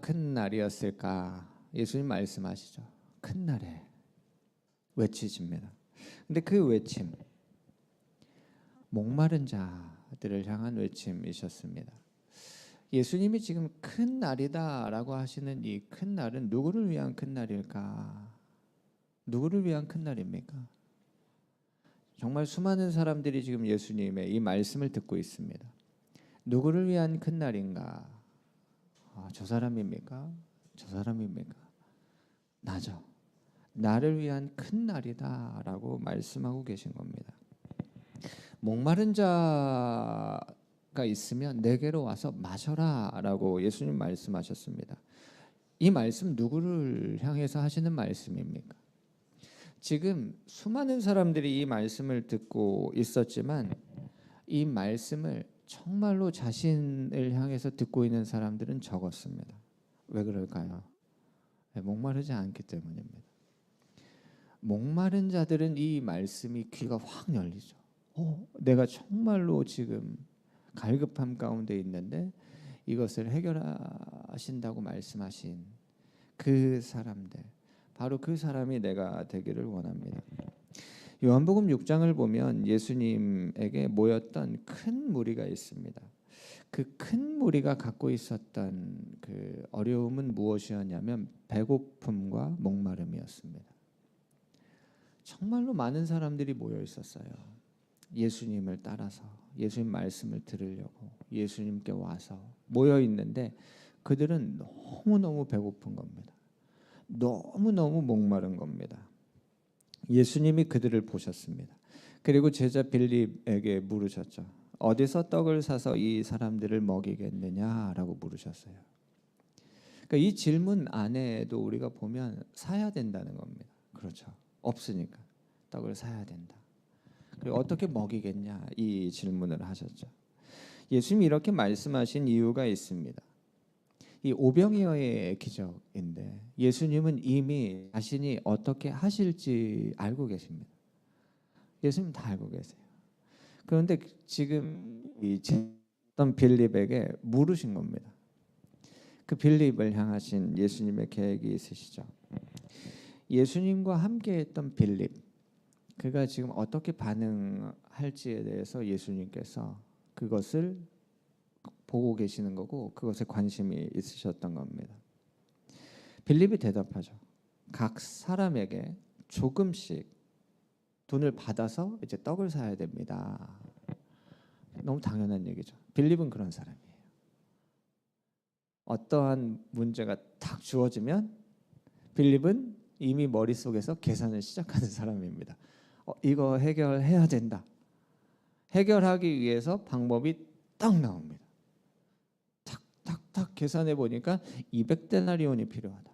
큰 날이었을까? 예수님 말씀하시죠. 큰 날에 외치십니다. 근데 그 외침, 목마른 자들을 향한 외침이셨습니다. 예수님이 지금 큰 날이다라고 하시는 이 큰 날은 누구를 위한 큰 날일까? 누구를 위한 큰 날입니까? 정말 수많은 사람들이 지금 예수님의 이 말씀을 듣고 있습니다. 누구를 위한 큰 날인가? 저 사람입니까? 저 사람입니까? 나죠. 나를 위한 큰 날이다라고 말씀하고 계신 겁니다. 목마른 자가 있으면 내게로 와서 마셔라라고 예수님 말씀하셨습니다. 이 말씀 누구를 향해서 하시는 말씀입니까? 지금 수많은 사람들이 이 말씀을 듣고 있었지만 이 말씀을 정말로 자신을 향해서 듣고 있는 사람들은 적었습니다. 왜 그럴까요? 목마르지 않기 때문입니다. 목마른 자들은 이 말씀이 귀가 확 열리죠. 내가 정말로 지금 갈급함 가운데 있는데 이것을 해결하신다고 말씀하신 그 사람들, 바로 그 사람이 내가 되기를 원합니다. 요한복음 6장을 보면 예수님에게 모였던 큰 무리가 있습니다. 그 큰 무리가 갖고 있었던 그 어려움은 무엇이었냐면 배고픔과 목마름이었습니다. 정말로 많은 사람들이 모여 있었어요. 예수님을 따라서 예수님 말씀을 들으려고 예수님께 와서 모여 있는데 그들은 너무너무 배고픈 겁니다. 너무너무 목마른 겁니다. 예수님이 그들을 보셨습니다. 그리고 제자 빌립에게 물으셨죠. 어디서 떡을 사서 이 사람들을 먹이겠느냐라고 물으셨어요. 그러니까 이 질문 안에도 우리가 보면 사야 된다는 겁니다. 그렇죠. 없으니까 떡을 사야 된다. 그리고 어떻게 먹이겠냐 이 질문을 하셨죠. 예수님이 이렇게 말씀하신 이유가 있습니다. 이 오병이어의 기적인데 예수님은 이미 자신이 어떻게 하실지 알고 계십니다. 예수님 다 알고 계세요. 그런데 지금 이 어떤 빌립에게 물으신 겁니다. 그 빌립을 향하신 예수님의 계획이 있으시죠. 예수님과 함께했던 빌립, 그가 지금 어떻게 반응할지에 대해서 예수님께서 그것을 보고 계시는 거고 그것에 관심이 있으셨던 겁니다. 빌립이 대답하죠. 각 사람에게 조금씩 돈을 받아서 이제 떡을 사야 됩니다. 너무 당연한 얘기죠. 빌립은 그런 사람이에요. 어떠한 문제가 딱 주어지면 빌립은 이미 머릿속에서 계산을 시작하는 사람입니다. 이거 해결해야 된다. 해결하기 위해서 방법이 딱 나옵니다. 탁탁탁 계산해 보니까 200데나리온이 필요하다.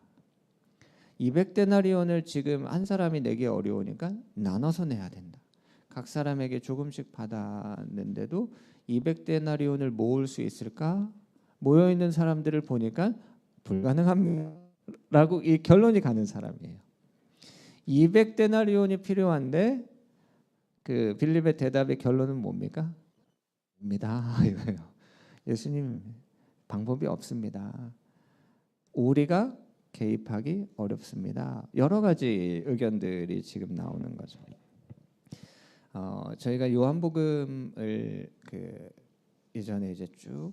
200데나리온을 지금 한 사람이 내기 어려우니까 나눠서 내야 된다. 각 사람에게 조금씩 받았는데도 200데나리온을 모을 수 있을까? 모여 있는 사람들을 보니까 불가능합니다라고 이 결론이 가는 사람이에요. 200데나리온이 필요한데 그 빌립의 대답의 결론은 뭡니까? 입니다. 이거예요. 예수님 방법이 없습니다. 우리가 개입하기 어렵습니다. 여러 가지 의견들이 지금 나오는 거죠. 저희가 요한복음을 그 이전에 이제 쭉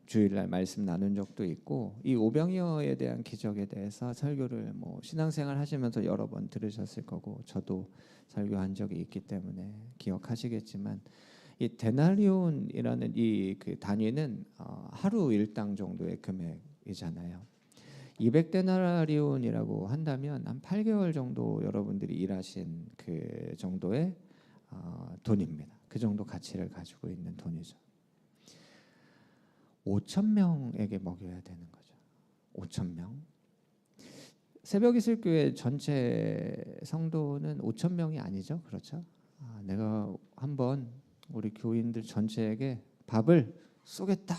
주일날 말씀 나눈 적도 있고 이 오병이어에 대한 기적에 대해서 설교를 뭐 신앙생활 하시면서 여러 번 들으셨을 거고 저도 설교한 적이 있기 때문에 기억하시겠지만 이 데나리온이라는 이 그 단위는 하루 일당 정도의 금액이잖아요. 200데나리온이라고 한다면 한 8개월 정도 여러분들이 일하신 그 정도의 돈입니다. 그 정도 가치를 가지고 있는 돈이죠. 5,000명에게 먹여야 되는 거죠. 5,000명. 새벽이슬교회 전체 성도는 5,000명이 아니죠. 그렇죠? 내가 한번 우리 교인들 전체에게 밥을 쏘겠다.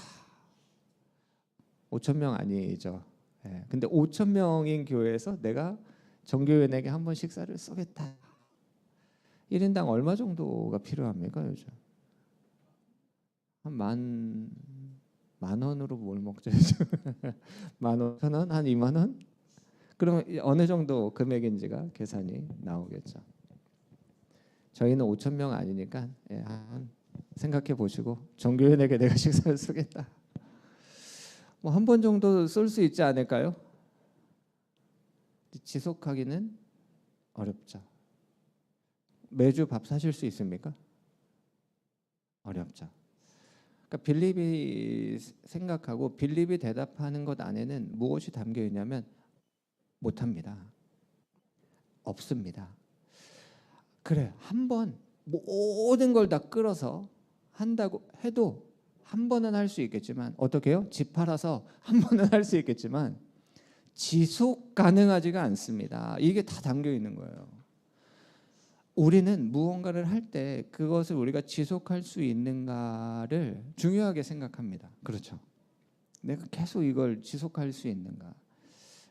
5,000명 아니죠. 예. 근데 5,000명인 교회에서 내가 정교회에게 한번 식사를 쏘겠다. 1인당 얼마 정도가 필요합니까 요즘? 한 10,000원으로 뭘 먹죠? 요즘? 15,000원? 한 2만 원? 그러면 어느 정도 금액인지가 계산이 나오겠죠. 저희는 5,000명 아니니까 생각해 보시고 정교회에게 내가 식사를 쓰겠다. 뭐 한 번 정도 쏠 수 있지 않을까요? 지속하기는 어렵죠. 매주 밥 사실 수 있습니까? 어렵죠. 그러니까 빌립이 생각하고 빌립이 대답하는 것 안에는 무엇이 담겨 있냐면 못합니다. 없습니다. 그래, 한 번 모든 걸 다 끌어서 한다고 해도 한 번은 할 수 있겠지만 어떻게 해요? 집 팔아서 한 번은 할 수 있겠지만 지속 가능하지가 않습니다. 이게 다 담겨 있는 거예요. 우리는 무언가를 할 때 그것을 우리가 지속할 수 있는가를 중요하게 생각합니다. 그렇죠? 내가 계속 이걸 지속할 수 있는가?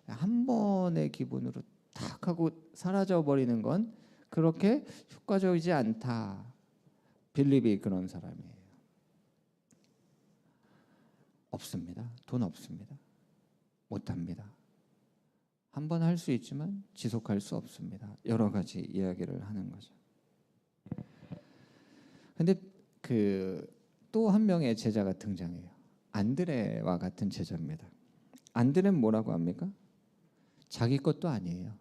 한 번의 기분으로 탁 하고 사라져 버리는 건 그렇게 효과적이지 않다. 빌립이 그런 사람이에요. 없습니다. 돈 없습니다. 못합니다. 한 번 할 수 있지만 지속할 수 없습니다. 여러 가지 이야기를 하는 거죠. 근데 그 또 한 명의 제자가 등장해요. 안드레와 같은 제자입니다. 안드레는 뭐라고 합니까? 자기 것도 아니에요.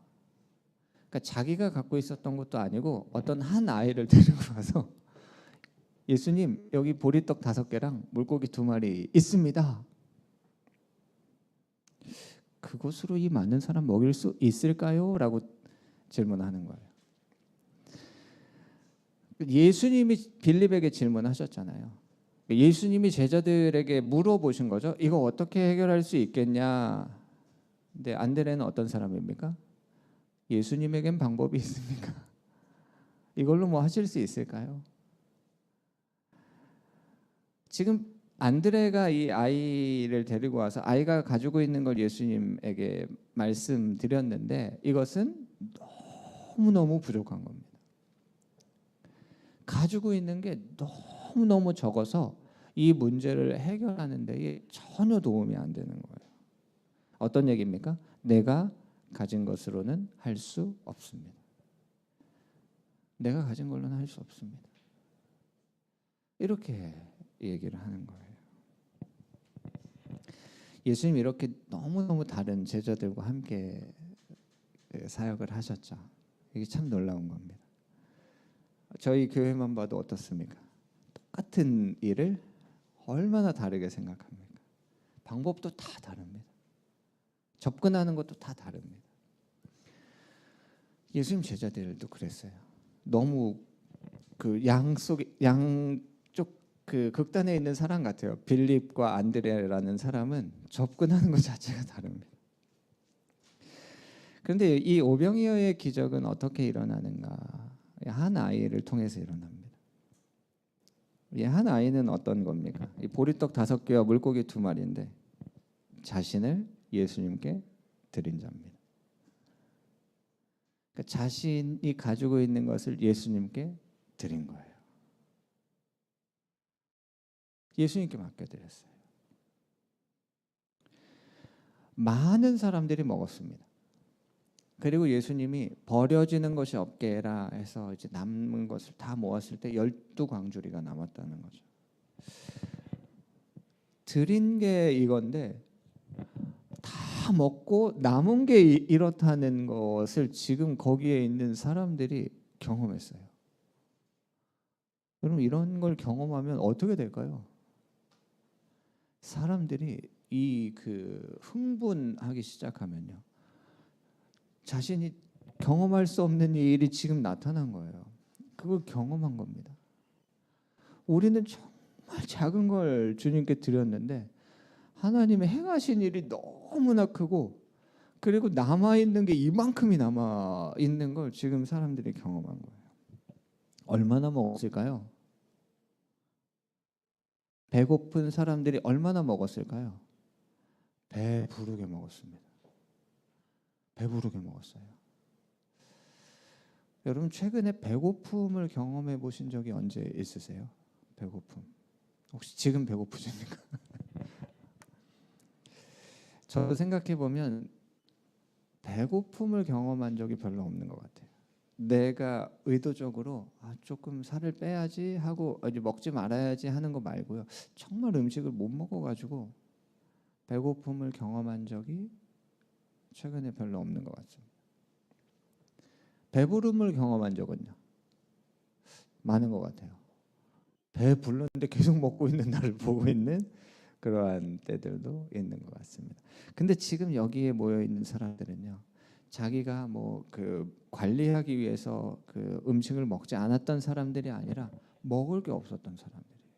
그러니까 자기가 갖고 있었던 것도 아니고 어떤 한 아이를 데리고 와서 예수님 여기 보리떡 5개랑 물고기 2마리 있습니다. 그것으로 이 많은 사람 먹일 수 있을까요? 라고 질문하는 거예요. 예수님이 빌립에게 질문하셨잖아요. 예수님이 제자들에게 물어보신 거죠. 이거 어떻게 해결할 수 있겠냐. 근데 안드레는 어떤 사람입니까? 예수님에겐 방법이 있습니까? 이걸로 뭐 하실 수 있을까요? 지금 안드레가 이 아이를 데리고 와서 아이가 가지고 있는 걸 예수님에게 말씀드렸는데 이것은 너무너무 부족한 겁니다. 가지고 있는 게 너무너무 적어서 이 문제를 해결하는 데에 전혀 도움이 안 되는 거예요. 어떤 얘기입니까? 내가 가진 것으로는 할 수 없습니다. 내가 가진 걸로는 할 수 없습니다. 이렇게 얘기를 하는 거예요. 예수님 이렇게 너무너무 다른 제자들과 함께 사역을 하셨죠. 이게 참 놀라운 겁니다. 저희 교회만 봐도 어떻습니까? 똑같은 일을 얼마나 다르게 생각합니까? 방법도 다 다릅니다. 접근하는 것도 다 다릅니다. 예수님 제자들도 그랬어요. 너무 그 양쪽 그 극단에 있는 사람 같아요. 빌립과 안드레라는 사람은 접근하는 것 자체가 다릅니다. 그런데 이 오병이어의 기적은 어떻게 일어나는가? 한 아이를 통해서 일어납니다. 이 한 아이는 어떤 겁니까? 이 보리떡 5개와 물고기 2마리인데 자신을 예수님께 드린 자입니다. 그러니까 자신이 가지고 있는 것을 예수님께 드린 거예요. 예수님께 맡겨드렸어요. 많은 사람들이 먹었습니다. 그리고 예수님이 버려지는 것이 없게 해라 해서 이제 남은 것을 다 모았을 때 12광주리가 남았다는 거죠. 드린 게 이건데 다 먹고 남은 게 이렇다는 것을 지금 거기에 있는 사람들이 경험했어요. 여러분 이런 걸 경험하면 어떻게 될까요? 사람들이 이 그 흥분하기 시작하면요. 자신이 경험할 수 없는 일이 지금 나타난 거예요. 그걸 경험한 겁니다. 우리는 정말 작은 걸 주님께 드렸는데 하나님의 행하신 일이 너무나 크고 그리고 남아있는 게 이만큼이 남아있는 걸 지금 사람들이 경험한 거예요. 얼마나 먹었을까요? 배고픈 사람들이 얼마나 먹었을까요? 배부르게 먹었습니다. 배부르게 먹었어요. 여러분 최근에 배고픔을 경험해 보신 적이 언제 있으세요? 배고픔. 혹시 지금 배고프십니까? 저도 생각해 보면 배고픔을 경험한 적이 별로 없는 것 같아요. 내가 의도적으로 조금 살을 빼야지 하고 이제 먹지 말아야지 하는 거 말고요. 정말 음식을 못 먹어가지고 배고픔을 경험한 적이 최근에 별로 없는 것 같습니다. 배부름을 경험한 적은요? 많은 것 같아요. 배 불렀는데 계속 먹고 있는 나를 보고 있는 그러한 때들도 있는 것 같습니다. 근데 지금 여기에 모여 있는 사람들은요, 자기가 뭐 그 관리하기 위해서 그 음식을 먹지 않았던 사람들이 아니라 먹을 게 없었던 사람들이에요.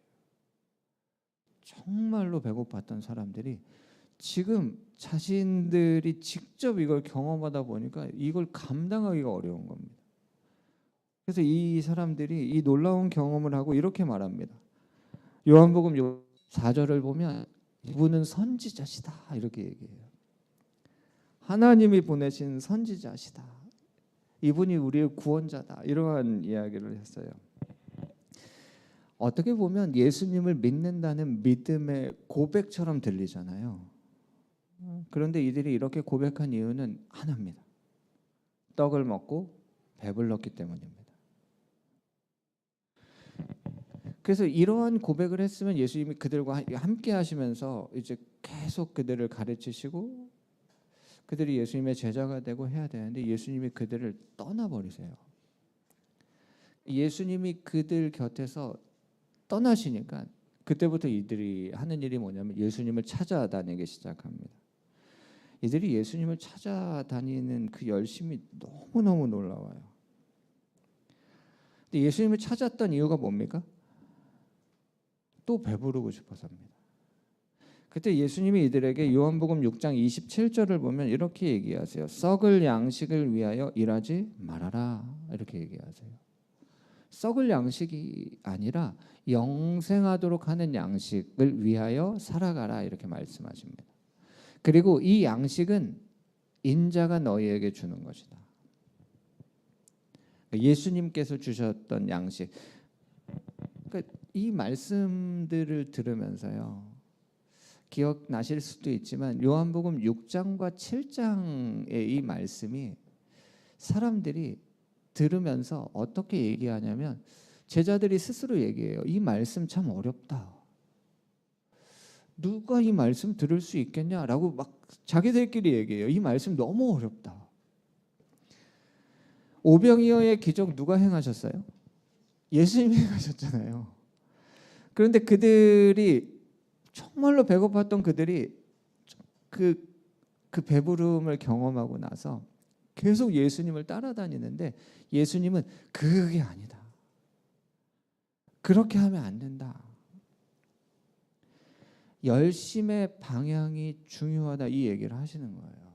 정말로 배고팠던 사람들이 지금 자신들이 직접 이걸 경험하다 보니까 이걸 감당하기가 어려운 겁니다. 그래서 이 사람들이 이 놀라운 경험을 하고 이렇게 말합니다. 요한복음 4절을 보면 이분은 선지자시다 이렇게 얘기해요. 하나님이 보내신 선지자시다. 이분이 우리의 구원자다. 이러한 이야기를 했어요. 어떻게 보면 예수님을 믿는다는 믿음의 고백처럼 들리잖아요. 그런데 이들이 이렇게 고백한 이유는 하나입니다. 떡을 먹고 배불렀기 때문입니다. 그래서 이러한 고백을 했으면 예수님이 그들과 함께 하시면서 이제 계속 그들을 가르치시고 그들이 예수님의 제자가 되고 해야 되는데 예수님이 그들을 떠나버리세요. 예수님이 그들 곁에서 떠나시니까 그때부터 이들이 하는 일이 뭐냐면 예수님을 찾아다니기 시작합니다. 이들이 예수님을 찾아다니는 그 열심이 너무너무 놀라워요. 근데 예수님을 찾았던 이유가 뭡니까? 또 배부르고 싶어서입니다. 그때 예수님이 이들에게 요한복음 6장 27절을 보면 이렇게 얘기하세요. 썩을 양식을 위하여 일하지 말아라. 이렇게 얘기하세요. 썩을 양식이 아니라 영생하도록 하는 양식을 위하여 살아가라. 이렇게 말씀하십니다. 그리고 이 양식은 인자가 너희에게 주는 것이다. 예수님께서 주셨던 양식. 그러니까 이 말씀들을 들으면서요. 기억나실 수도 있지만 요한복음 6장과 7장의 이 말씀이 사람들이 들으면서 어떻게 얘기하냐면 제자들이 스스로 얘기해요. 이 말씀 참 어렵다. 누가 이 말씀 들을 수 있겠냐라고 막 자기들끼리 얘기해요. 이 말씀 너무 어렵다. 오병이어의 기적 누가 행하셨어요? 예수님이 행하셨잖아요. 그런데 그들이 정말로 배고팠던 그들이 그 배부름을 경험하고 나서 계속 예수님을 따라다니는데 예수님은 그게 아니다. 그렇게 하면 안 된다. 열심의 방향이 중요하다 이 얘기를 하시는 거예요.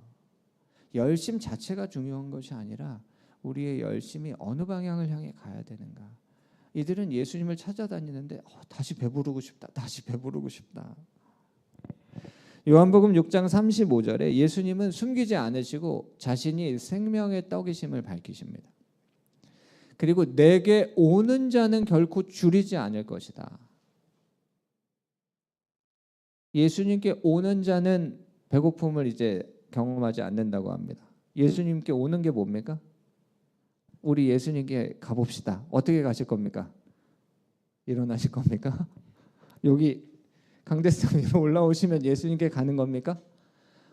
열심 자체가 중요한 것이 아니라 우리의 열심이 어느 방향을 향해 가야 되는가. 이들은 예수님을 찾아다니는데 다시 배부르고 싶다. 다시 배부르고 싶다. 요한복음 6장 35절에 예수님은 숨기지 않으시고 자신이 생명의 떡이심을 밝히십니다. 그리고 내게 오는 자는 결코 줄이지 않을 것이다. 예수님께 오는 자는 배고픔을 이제 경험하지 않는다고 합니다. 예수님께 오는 게 뭡니까? 우리 예수님께 가봅시다. 어떻게 가실 겁니까? 일어나실 겁니까? 여기 강대상 위로 올라오시면 예수님께 가는 겁니까?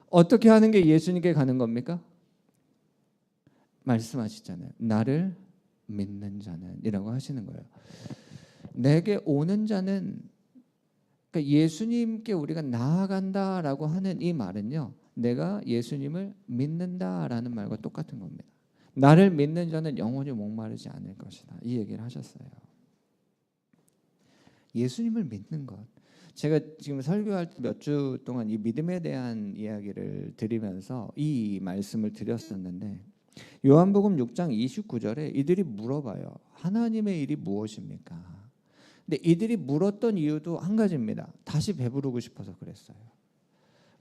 어떻게 하는 게 예수님께 가는 겁니까? 말씀하시잖아요. 나를 믿는 자는 이라고 하시는 거예요. 내게 오는 자는 그러니까 예수님께 우리가 나아간다라고 하는 이 말은요. 내가 예수님을 믿는다라는 말과 똑같은 겁니다. 나를 믿는 자는 영원히 목마르지 않을 것이다. 이 얘기를 하셨어요. 예수님을 믿는 것. 제가 지금 설교할 때 몇 주 동안 이 믿음에 대한 이야기를 드리면서 이 말씀을 드렸었는데 요한복음 6장 29절에 이들이 물어봐요. 하나님의 일이 무엇입니까? 근데 이들이 물었던 이유도 한 가지입니다. 다시 배부르고 싶어서 그랬어요.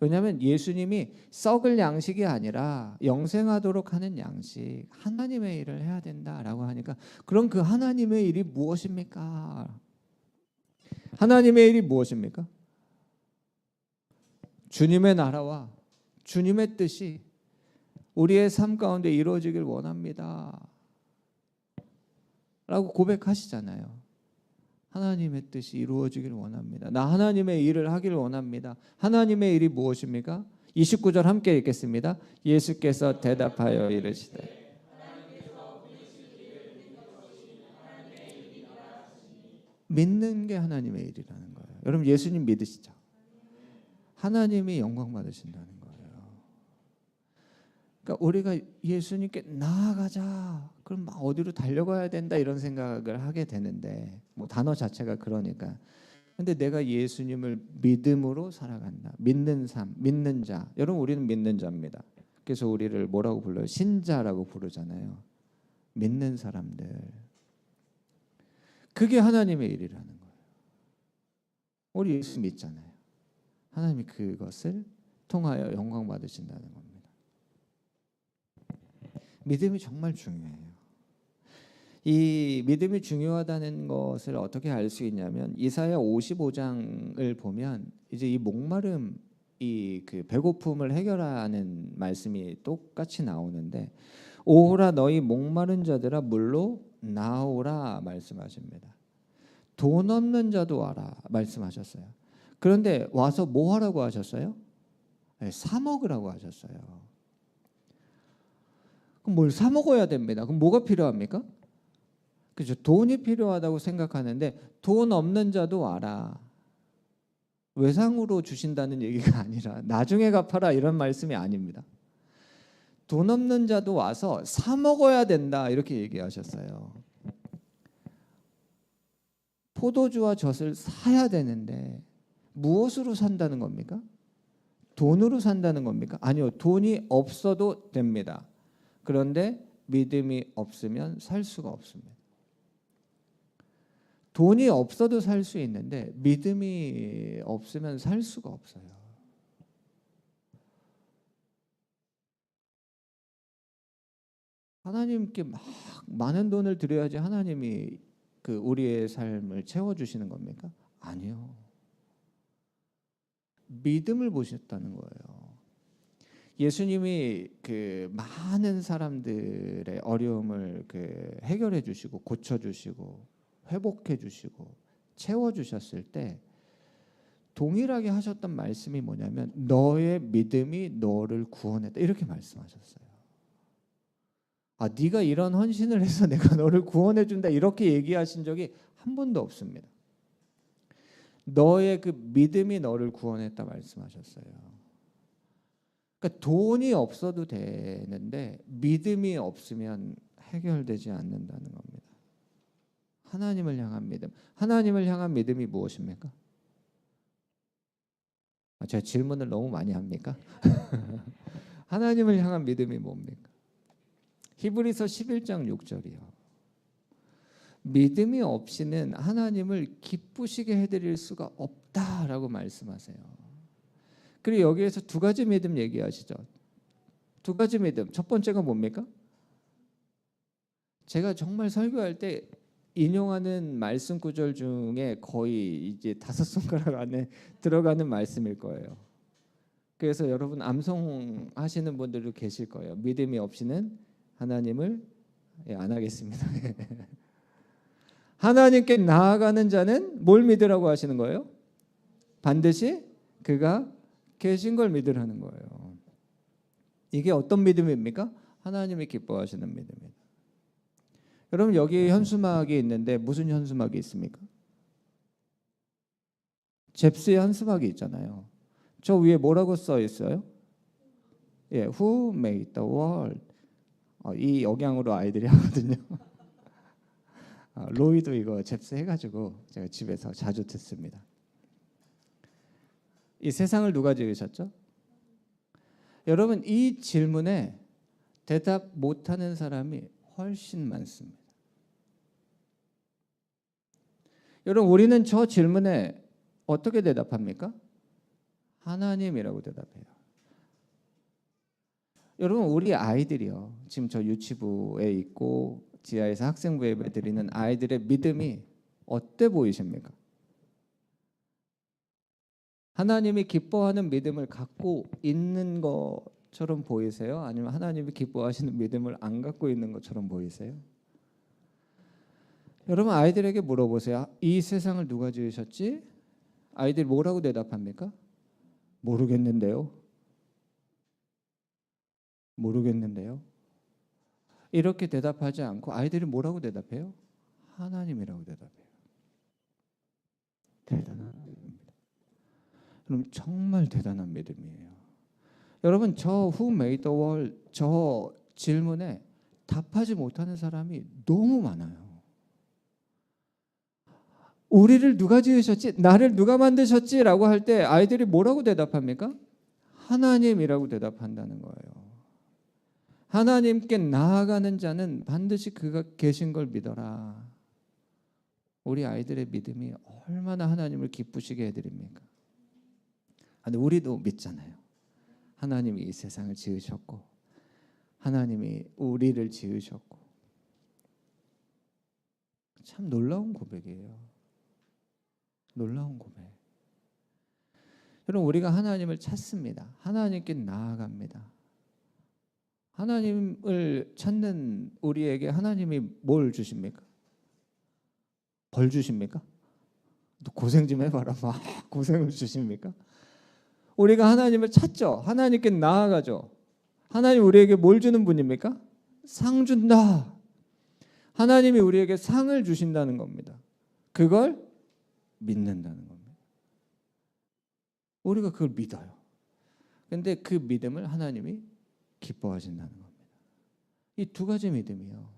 왜냐하면 예수님이 썩을 양식이 아니라 영생하도록 하는 양식, 하나님의 일을 해야 된다라고 하니까 그럼 그 하나님의 일이 무엇입니까? 하나님의 일이 무엇입니까? 주님의 나라와 주님의 뜻이 우리의 삶 가운데 이루어지길 원합니다 라고 고백하시잖아요. 하나님의 뜻이 이루어지길 원합니다. 나 하나님의 일을 하길 원합니다. 하나님의 일이 무엇입니까? 29절 함께 읽겠습니다. 예수께서 대답하여 이르시되 믿는 게 하나님의 일이라는 거예요. 여러분 예수님 믿으시죠? 하나님이 영광 받으신다는 거예요. 그러니까 우리가 예수님께 나아가자. 그럼 막 어디로 달려가야 된다 이런 생각을 하게 되는데 뭐 단어 자체가 그러니까. 근데 내가 예수님을 믿음으로 살아간다. 믿는 삶, 믿는 자. 여러분 우리는 믿는 자입니다. 그래서 우리를 뭐라고 불러요? 신자라고 부르잖아요. 믿는 사람들. 그게 하나님의 일이라는 거예요. 우리 예수 믿잖아요. 하나님이 그것을 통하여 영광 받으신다는 겁니다. 믿음이 정말 중요해요. 이 믿음이 중요하다는 것을 어떻게 알 수 있냐면 이사야 55장을 보면 이제 이 목마름, 이 그 배고픔을 해결하는 말씀이 똑같이 나오는데 오호라 너희 목마른 자들아 물로 나오라 말씀하십니다. 돈 없는 자도 와라 말씀하셨어요. 그런데 와서 뭐 하라고 하셨어요? 사 먹으라고 하셨어요. 그럼 뭘 사 먹어야 됩니다. 그럼 뭐가 필요합니까? 그죠? 돈이 필요하다고 생각하는데 돈 없는 자도 와라. 외상으로 주신다는 얘기가 아니라 나중에 갚아라 이런 말씀이 아닙니다. 돈 없는 자도 와서 사 먹어야 된다 이렇게 얘기하셨어요. 포도주와 젖을 사야 되는데 무엇으로 산다는 겁니까? 돈으로 산다는 겁니까? 아니요. 돈이 없어도 됩니다. 그런데 믿음이 없으면 살 수가 없습니다. 돈이 없어도 살 수 있는데 믿음이 없으면 살 수가 없어요. 하나님께 막 많은 돈을 드려야지 하나님이 그 우리의 삶을 채워주시는 겁니까? 아니요. 믿음을 보셨다는 거예요. 예수님이 그 많은 사람들의 어려움을 그 해결해 주시고 고쳐 주시고 회복해 주시고 채워 주셨을 때 동일하게 하셨던 말씀이 뭐냐면 너의 믿음이 너를 구원했다 이렇게 말씀하셨어요. 아, 네가 이런 헌신을 해서 내가 너를 구원해 준다 이렇게 얘기하신 적이 한 번도 없습니다. 너의 그 믿음이 너를 구원했다 말씀하셨어요. 그러니까 돈이 없어도 되는데 믿음이 없으면 해결되지 않는다는 겁니다. 하나님을 향한 믿음. 하나님을 향한 믿음이 무엇입니까? 제가 질문을 너무 많이 합니까? 하나님을 향한 믿음이 뭡니까? 히브리서 11장 6절이요. 믿음이 없이는 하나님을 기쁘시게 해드릴 수가 없다라고 말씀하세요. 그리고 여기에서 두 가지 믿음 얘기하시죠. 두 가지 믿음. 첫 번째가 뭡니까? 제가 정말 설교할 때 인용하는 말씀 구절 중에 거의 이제 5손가락 안에 들어가는 말씀일 거예요. 그래서 여러분 암송하시는 분들도 계실 거예요. 믿음이 없이는 하나님을 안 하겠습니다. 하나님께 나아가는 자는 뭘 믿으라고 하시는 거예요? 반드시 그가 계신 걸 믿으라는 거예요. 이게 어떤 믿음입니까? 하나님이 기뻐하시는 믿음입니다. 여러분 여기 현수막이 있는데 무슨 현수막이 있습니까? 잽스의 현수막이 있잖아요. 저 위에 뭐라고 써 있어요? 예, Who made the world? 이 억양으로 아이들이 하거든요. 로이도 이거 잽스 해가지고 제가 집에서 자주 듣습니다. 이 세상을 누가 지으셨죠? 여러분 이 질문에 대답 못하는 사람이 훨씬 많습니다. 여러분 우리는 저 질문에 어떻게 대답합니까? 하나님이라고 대답해요. 여러분 우리 아이들이요. 지금 저 유치부에 있고 지하에서 학생부 예배 드리는 아이들의 믿음이 어때 보이십니까? 하나님이 기뻐하는 믿음을 갖고 있는 것처럼 보이세요? 아니면 하나님이 기뻐하시는 믿음을 안 갖고 있는 것처럼 보이세요? 여러분 아이들에게 물어보세요. 이 세상을 누가 지으셨지? 아이들이 뭐라고 대답합니까? 모르겠는데요. 모르겠는데요. 이렇게 대답하지 않고 아이들이 뭐라고 대답해요? 하나님이라고 대답해요. 대단한 믿음입니다. 그럼 정말 대단한 믿음이에요. 여러분 저 Who made the world 저 질문에 답하지 못하는 사람이 너무 많아요. 우리를 누가 지으셨지? 나를 누가 만드셨지? 라고 할 때 아이들이 뭐라고 대답합니까? 하나님이라고 대답한다는 거예요. 하나님께 나아가는 자는 반드시 그가 계신 걸 믿어라. 우리 아이들의 믿음이 얼마나 하나님을 기쁘시게 해드립니까? 근데 우리도 믿잖아요. 하나님이 이 세상을 지으셨고 하나님이 우리를 지으셨고 참 놀라운 고백이에요. 놀라운 고백. 여러분 우리가 하나님을 찾습니다. 하나님께 나아갑니다. 하나님을 찾는 우리에게 하나님이 뭘 주십니까? 벌 주십니까? 또 고생 좀 해봐라. 막 고생을 주십니까? 우리가 하나님을 찾죠. 하나님께 나아가죠. 하나님 우리에게 뭘 주는 분입니까? 상 준다. 하나님이 우리에게 상을 주신다는 겁니다. 그걸 믿는다는 겁니다. 우리가 그걸 믿어요. 근데 그 믿음을 하나님이 기뻐하신다는 겁니다. 이 두 가지 믿음이요.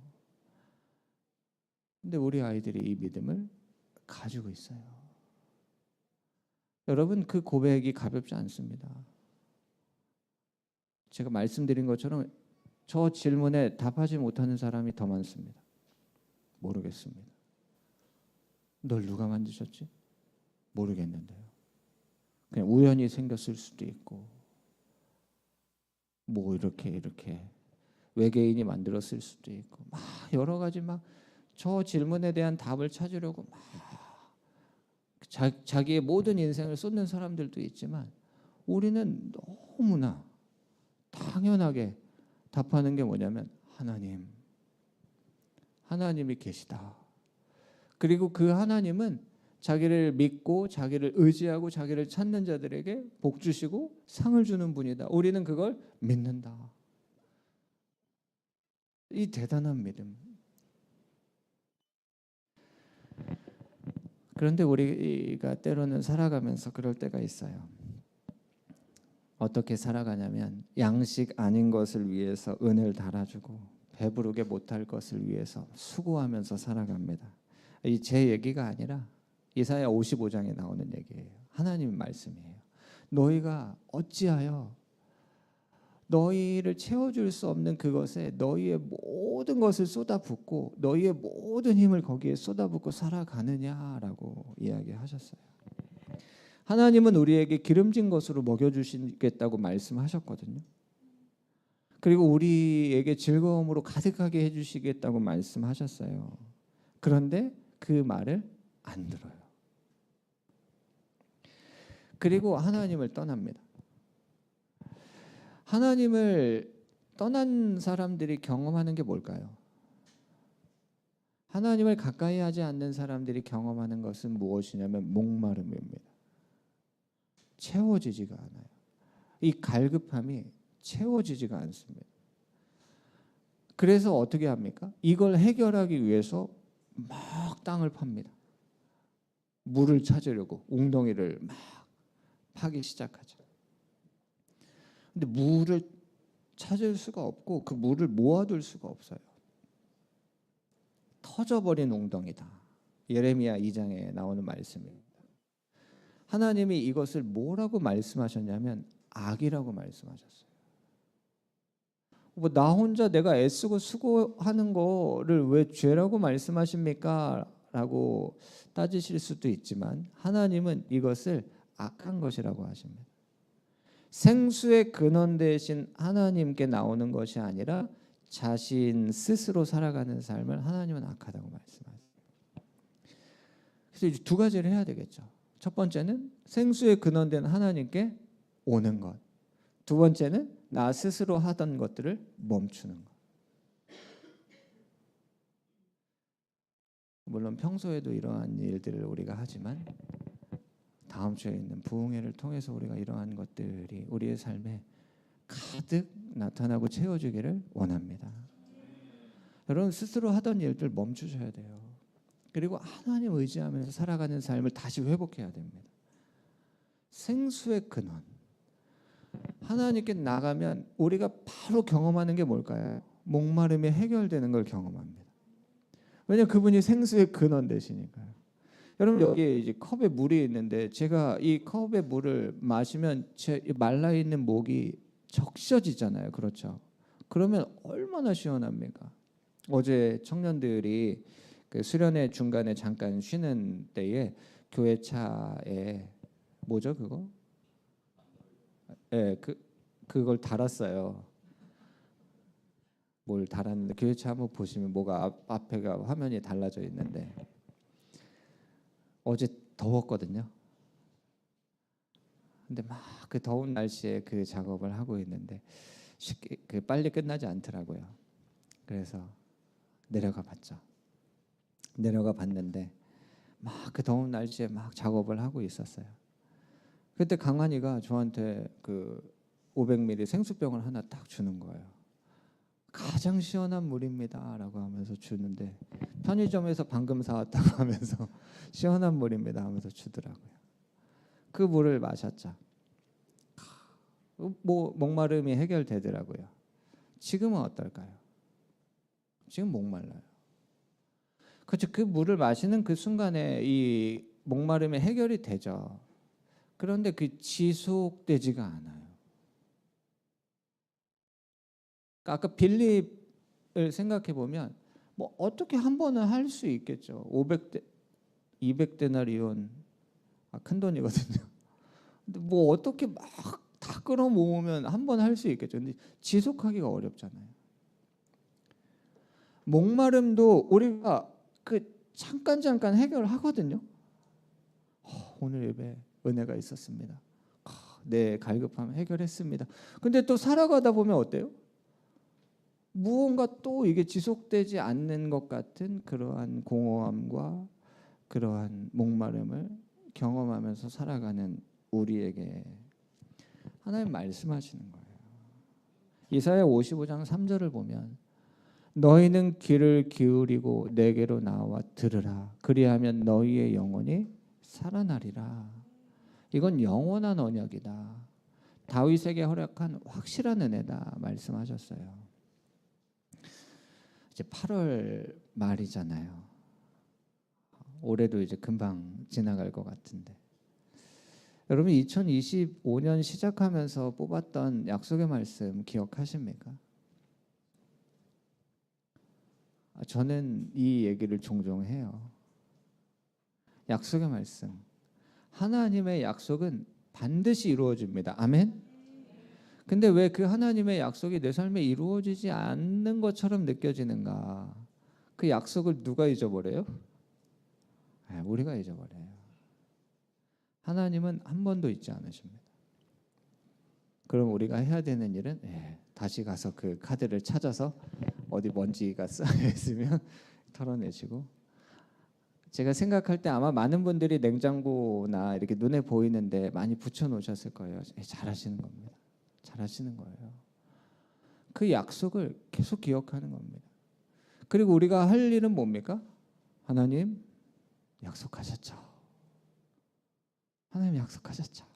근데 우리 아이들이 이 믿음을 가지고 있어요. 여러분 그 고백이 가볍지 않습니다. 제가 말씀드린 것처럼 저 질문에 답하지 못하는 사람이 더 많습니다. 모르겠습니다. 널 누가 만드셨지? 모르겠는데요. 그냥 우연히 생겼을 수도 있고 뭐 이렇게 외계인이 만들었을 수도 있고 막 여러 가지 막 저 질문에 대한 답을 찾으려고 막 자기의 모든 인생을 쏟는 사람들도 있지만 우리는 너무나 당연하게 답하는 게 뭐냐면 하나님이 계시다. 그리고 그 하나님은 자기를 믿고 자기를 의지하고 자기를 찾는 자들에게 복 주시고 상을 주는 분이다. 우리는 그걸 믿는다. 이 대단한 믿음. 그런데 우리가 때로는 살아가면서 그럴 때가 있어요. 어떻게 살아가냐면 양식 아닌 것을 위해서 은을 달아주고 배부르게 못할 것을 위해서 수고하면서 살아갑니다. 이 제 얘기가 아니라 이사야 55장에 나오는 얘기예요. 하나님의 말씀이에요. 너희가 어찌하여 너희를 채워줄 수 없는 그것에 너희의 모든 것을 쏟아붓고 너희의 모든 힘을 거기에 쏟아붓고 살아가느냐라고 이야기하셨어요. 하나님은 우리에게 기름진 것으로 먹여주시겠다고 말씀하셨거든요. 그리고 우리에게 즐거움으로 가득하게 해주시겠다고 말씀하셨어요. 그런데 그 말을 안 들어요. 그리고 하나님을 떠납니다. 하나님을 떠난 사람들이 경험하는 게 뭘까요? 하나님을 가까이 하지 않는 사람들이 경험하는 것은 무엇이냐면 목마름입니다. 채워지지가 않아요. 이 갈급함이 채워지지가 않습니다. 그래서 어떻게 합니까? 이걸 해결하기 위해서 막 땅을 팝니다. 물을 찾으려고 웅덩이를 막 파기 시작하죠. 근데 물을 찾을 수가 없고 그 물을 모아둘 수가 없어요. 터져버린 웅덩이다. 예레미야 2장에 나오는 말씀입니다. 하나님이 이것을 뭐라고 말씀하셨냐면 악이라고 말씀하셨어요. 뭐 나 혼자 내가 애쓰고 수고하는 거를 왜 죄라고 말씀하십니까? 라고 따지실 수도 있지만 하나님은 이것을 악한 것이라고 하십니다. 생수의 근원 되신 하나님께 나오는 것이 아니라 자신 스스로 살아가는 삶을 하나님은 악하다고 말씀하세요. 그래서 이제 두 가지를 해야 되겠죠. 첫 번째는 생수의 근원된 하나님께 오는 것. 두 번째는 나 스스로 하던 것들을 멈추는 것. 물론 평소에도 이러한 일들을 우리가 하지만 다음 주에 있는 부흥회를 통해서 우리가 이러한 것들이 우리의 삶에 가득 나타나고 채워주기를 원합니다. 여러분 스스로 하던 일들 멈추셔야 돼요. 그리고 하나님 의지하면서 살아가는 삶을 다시 회복해야 됩니다. 생수의 근원. 하나님께 나가면 우리가 바로 경험하는 게 뭘까요? 목마름이 해결되는 걸 경험합니다. 왜냐하면 그분이 생수의 근원 되시니까요. 여러분 여기 이제 컵에 물이 있는데 제가 이 컵에 물을 마시면 제 말라 있는 목이 적셔지잖아요. 그렇죠? 그러면 얼마나 시원합니까? 어제 청년들이 그 수련회 중간에 잠깐 쉬는 때에 교회 차에 뭐죠 그거? 예, 그걸 달았어요. 뭘 달았는데 교회 차 한번 보시면 뭐가 앞에가 화면이 달라져 있는데 어제 더웠거든요. 근데 막 그 더운 날씨에 그 작업을 하고 있는데 쉽게 빨리 끝나지 않더라고요. 그래서 내려가 봤는데 막 그 더운 날씨에 막 작업을 하고 있었어요. 그때 강한이가 저한테 그 500ml 생수병을 하나 딱 주는 거예요. 가장 시원한 물입니다라고 하면서 주는데 편의점에서 방금 사왔다고 하면서 시원한 물입니다 하면서 주더라고요. 그 물을 마셨죠. 뭐 목마름이 해결되더라고요. 지금은 어떨까요? 지금 목말라요. 그렇죠. 그 물을 마시는 그 순간에 이 목마름이 해결이 되죠. 그런데 그 지속되지가 않아요. 아까 빌립을 생각해 보면 뭐 어떻게 한 번은 할 수 있겠죠. 200데나리온 큰 돈이거든요. 근데 뭐 어떻게 막 다 끌어모으면 한 번 할 수 있겠죠. 근데 지속하기가 어렵잖아요. 목마름도 우리가 그 잠깐 해결하거든요. 오늘 예배 은혜가 있었습니다. 네, 갈급함 해결했습니다. 근데 또 살아가다 보면 어때요? 무언가 또 이게 지속되지 않는 것 같은 그러한 공허함과 그러한 목마름을 경험하면서 살아가는 우리에게 하나님 말씀하시는 거예요. 이사야 55장 3절을 보면 너희는 귀를 기울이고 내게로 나와 들으라. 그리하면 너희의 영혼이 살아나리라. 이건 영원한 언약이다. 다윗에게 허락한 확실한 은혜다 말씀하셨어요. 이제 8월 말이잖아요. 올해도 이제 금방 지나갈 것 같은데 여러분 2025년 시작하면서 뽑았던 약속의 말씀 기억하십니까? 저는 이 얘기를 종종 해요. 약속의 말씀. 하나님의 약속은 반드시 이루어집니다. 아멘? 근데 왜 그 하나님의 약속이 내 삶에 이루어지지 않는 것처럼 느껴지는가? 그 약속을 누가 잊어버려요? 우리가 잊어버려요. 하나님은 한 번도 잊지 않으십니다. 그럼 우리가 해야 되는 일은 다시 가서 그 카드를 찾아서 어디 먼지가 쌓여 있으면 털어내시고 제가 생각할 때 아마 많은 분들이 냉장고나 이렇게 눈에 보이는데 많이 붙여놓으셨을 거예요. 잘하시는 겁니다. 잘하시는 거예요. 그 약속을 계속 기억하는 겁니다. 그리고 우리가 할 일은 뭡니까? 하나님 약속하셨죠. 하나님 약속하셨죠.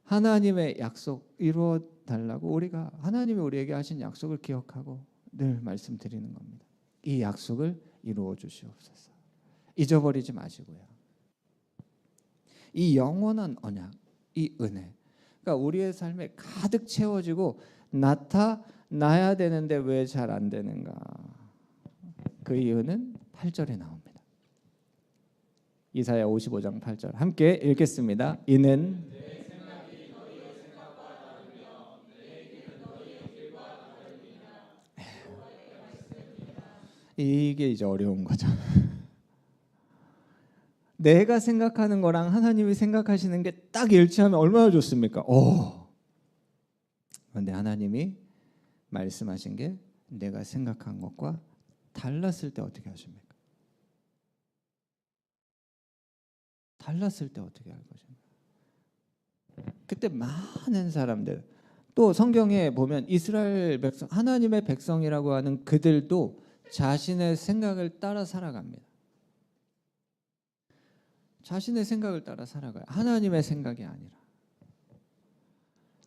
하나님의 약속 이루어 달라고 우리가 하나님이 우리에게 하신 약속을 기억하고 늘 말씀드리는 겁니다. 이 약속을 이루어 주시옵소서. 잊어버리지 마시고요. 이 영원한 언약, 이 은혜, 그러니까 우리의 삶에 가득 채워지고 나타나야 되는데 왜 잘 안 되는가? 그 이유는 8절에 나옵니다. 이사야 55장 8절 함께 읽겠습니다. 이는 이게 이제 어려운 거죠. 내가 생각하는 거랑 하나님이 생각하시는 게 딱 일치하면 얼마나 좋습니까? 그런데 하나님이 말씀하신 게 내가 생각한 것과 달랐을 때 어떻게 하십니까? 달랐을 때 어떻게 할 것입니까? 그때 많은 사람들, 또 성경에 보면 이스라엘 백성, 하나님의 백성이라고 하는 그들도 자신의 생각을 따라 살아갑니다. 자신의 생각을 따라 살아가요. 하나님의 생각이 아니라.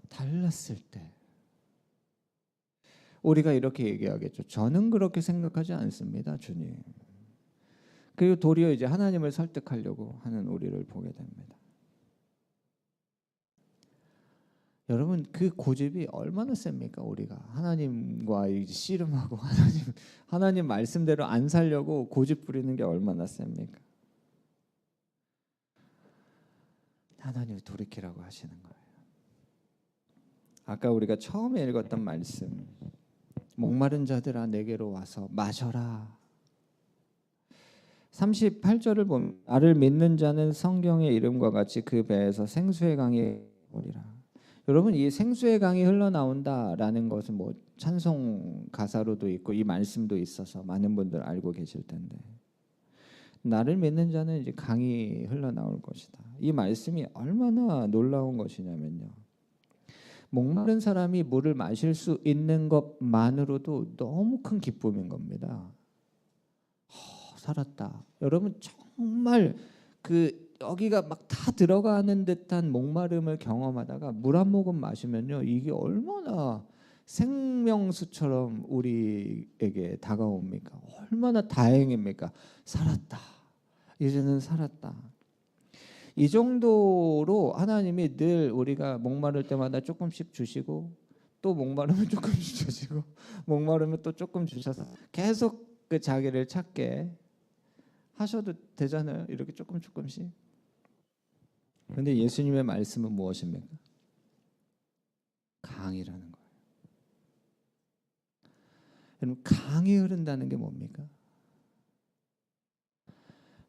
달랐을 때 우리가 이렇게 얘기하겠죠. 저는 그렇게 생각하지 않습니다, 주님. 그리고 도리어 이제 하나님을 설득하려고 하는 우리를 보게 됩니다. 여러분, 그 고집이 얼마나 셉니까? 우리가 하나님과 씨름하고 하나님 말씀대로 안 살려고 고집 부리는 게 얼마나 셉니까? 하나님이 돌이키라고 하시는 거예요. 아까 우리가 처음에 읽었던 말씀, 목마른 자들아 내게로 와서 마셔라. 38절을 보면 나를 믿는 자는 성경의 이름과 같이 그 배에서 생수의 강이 오리라. 여러분, 이 생수의 강이 흘러나온다라는 것은 뭐 찬송 가사로도 있고 이 말씀도 있어서 많은 분들 알고 계실 텐데, 나를 믿는 자는 이제 강이 흘러나올 것이다. 이 말씀이 얼마나 놀라운 것이냐면요, 목마른 사람이 물을 마실 수 있는 것만으로도 너무 큰 기쁨인 겁니다. 살았다. 여러분, 정말 여기가 막 다 들어가는 듯한 목마름을 경험하다가 물 한 모금 마시면요, 이게 얼마나 생명수처럼 우리에게 다가옵니까? 얼마나 다행입니까? 살았다. 이제는 살았다. 이 정도로 하나님이 늘 우리가 목마를 때마다 조금씩 주시고, 또 목마르면 조금씩 주시고, 목마르면 또 조금 주셔서 계속 그 자기를 찾게 하셔도 되잖아요. 이렇게 조금씩. 그런데 예수님의 말씀은 무엇입니까? 강이라는 거예요. 여러분, 강이 흐른다는 게 뭡니까?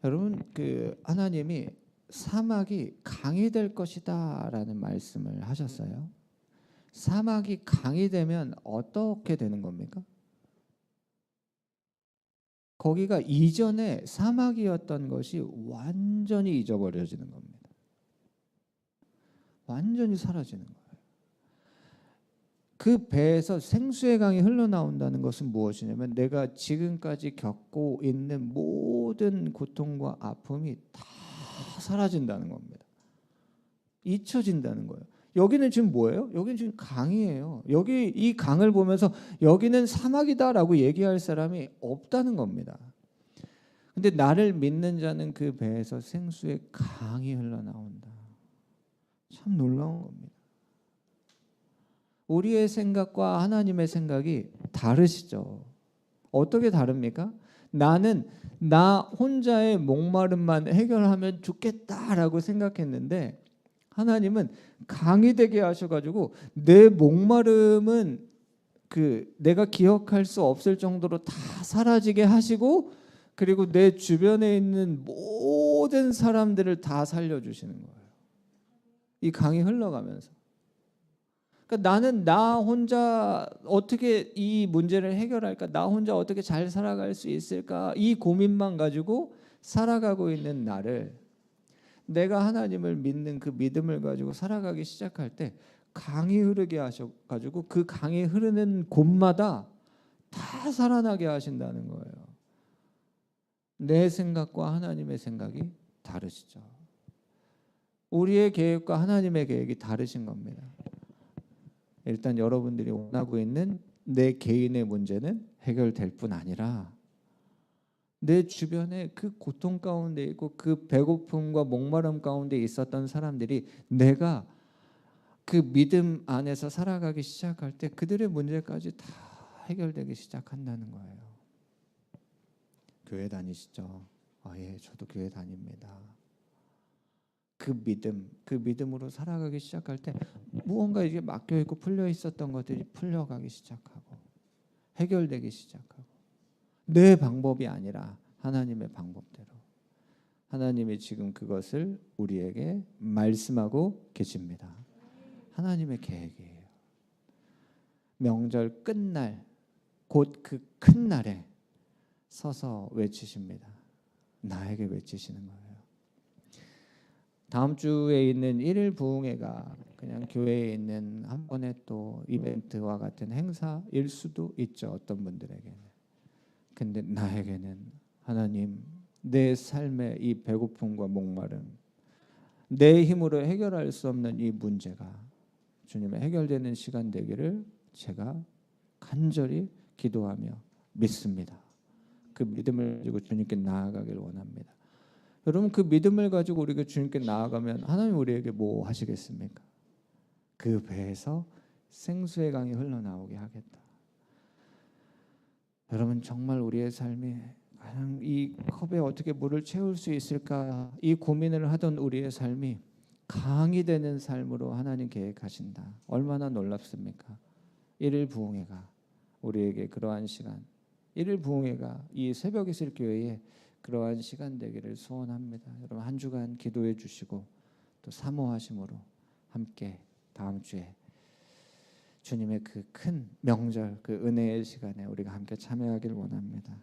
여러분, 하나님이 사막이 강이 될 것이다라는 말씀을 하셨어요. 사막이 강이 되면 어떻게 되는 겁니까? 거기가 이전에 사막이었던 것이 완전히 잊어버려지는 겁니다. 완전히 사라지는 거예요. 그 배에서 생수의 강이 흘러나온다는 것은 무엇이냐면, 내가 지금까지 겪고 있는 모든 고통과 아픔이 다 사라진다는 겁니다. 잊혀진다는 거예요. 여기는 지금 뭐예요? 여기는 지금 강이에요. 여기 이 강을 보면서 여기는 사막이다라고 얘기할 사람이 없다는 겁니다. 근데 나를 믿는 자는 그 배에서 생수의 강이 흘러나온다. 참 놀라운 겁니다. 우리의 생각과 하나님의 생각이 다르시죠. 어떻게 다릅니까? 나는 나 혼자의 목마름만 해결하면 좋겠다라고 생각했는데, 하나님은 강이 되게 하셔가지고 내 목마름은 내가 기억할 수 없을 정도로 다 사라지게 하시고, 그리고 내 주변에 있는 모든 사람들을 다 살려주시는 거예요. 이 강이 흘러가면서. 그러니까 나는 나 혼자 어떻게 이 문제를 해결할까, 나 혼자 어떻게 잘 살아갈 수 있을까, 이 고민만 가지고 살아가고 있는 나를, 내가 하나님을 믿는 그 믿음을 가지고 살아가기 시작할 때 강이 흐르게 하셔가지고 그 강이 흐르는 곳마다 다 살아나게 하신다는 거예요. 내 생각과 하나님의 생각이 다르시죠. 우리의 계획과 하나님의 계획이 다르신 겁니다. 일단 여러분들이 원하고 있는 내 개인의 문제는 해결될 뿐 아니라, 내 주변에 그 고통 가운데 있고 그 배고픔과 목마름 가운데 있었던 사람들이 내가 그 믿음 안에서 살아가기 시작할 때 그들의 문제까지 다 해결되기 시작한다는 거예요. 교회 다니시죠? 예, 저도 교회 다닙니다. 그 믿음으로 살아가기 시작할 때 무언가 이게 막혀 있고 풀려 있었던 것들이 풀려가기 시작하고 해결되기 시작하고, 내 방법이 아니라 하나님의 방법대로 하나님이 지금 그것을 우리에게 말씀하고 계십니다. 하나님의 계획이에요. 명절 끝날 곧 그 큰 날에 서서 외치십니다. 나에게 외치시는 거예요. 다음 주에 있는 1일 부흥회가 그냥 교회에 있는 한 번의 또 이벤트와 같은 행사일 수도 있죠. 어떤 분들에게는. 근데 나에게는 하나님, 내 삶의 이 배고픔과 목마름, 내 힘으로 해결할 수 없는 이 문제가 주님의 해결되는 시간 되기를 제가 간절히 기도하며 믿습니다. 그 믿음을 가지고 주님께 나아가길 원합니다. 여러분, 그 믿음을 가지고 우리가 주님께 나아가면 하나님 우리에게 뭐 하시겠습니까? 그 배에서 생수의 강이 흘러나오게 하겠다. 여러분, 정말 우리의 삶이 과연 이 컵에 어떻게 물을 채울 수 있을까, 이 고민을 하던 우리의 삶이 강이 되는 삶으로 하나님 계획하신다. 얼마나 놀랍습니까? 1일 부흥회가 우리에게 그러한 시간, 1일 부흥회가 이 새벽 이슬 교회에 그러한 시간 되기를 소원합니다. 여러분, 한 주간 기도해 주시고 또 사모하심으로 함께 다음 주에 주님의 그 큰 명절, 그 은혜의 시간에 우리가 함께 참여하길 원합니다.